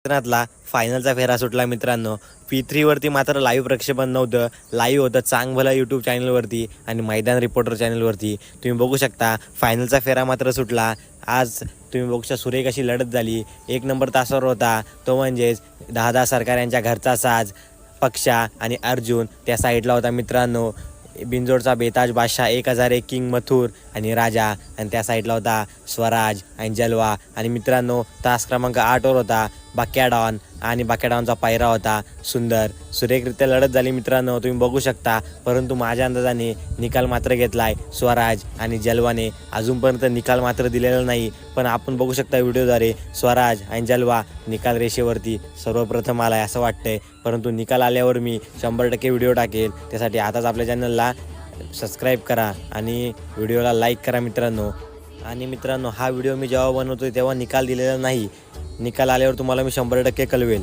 मैदानातला फायनलचा फेरा सुटला मित्रांनो. P3वरती मात्र लाईव्ह प्रक्षेपण नव्हतं. लाईव्ह होतं चांगभलं यूट्यूब चॅनलवरती आणि मैदान रिपोर्टर चॅनलवरती. तुम्ही बघू शकता फायनलचा फेरा मात्र सुटला. आज तुम्ही बघू शकता सुरेख अशी लढत झाली. 1 नंबर तासावर होता तो म्हणजेच दादा सरकार यांच्या घरचा साज पक्षा आणि अर्जुन. त्या साईडला होता मित्रांनो बिंजोडचा बेताज बादशाह 1001 किंग मथुर आणि राजा. आणि त्या साईडला होता स्वराज आणि जलवा. आणि मित्रांनो तास क्रमांक 8वर होता बाक्याडॉन आणि बाक्याडॉनचा पायरा होता सुंदर. सुरेखरित्या लढत झाली मित्रांनो तुम्ही बघू शकता. परंतु माझ्या अंदाजाने निकाल मात्र घेतलाय स्वराज आणि जलवाने. अजूनपर्यंत निकाल मात्र दिलेला नाही, पण आपण बघू शकता व्हिडिओद्वारे स्वराज आणि जलवा निकाल रेषेवरती सर्वप्रथम आलाय असं वाटतंय. परंतु निकाल आल्यावर मी 100% व्हिडिओ टाकेल. त्यासाठी आताच आपल्या चॅनलला सबस्क्राईब करा आणि व्हिडिओला लाईक करा मित्रांनो. आणि मित्रांनो हा व्हिडिओ मी जेव्हा बनवतोय तेव्हा निकाल दिलेला नाही. निकाल आल्यावर तुम्हाला मी 100% कळवेल.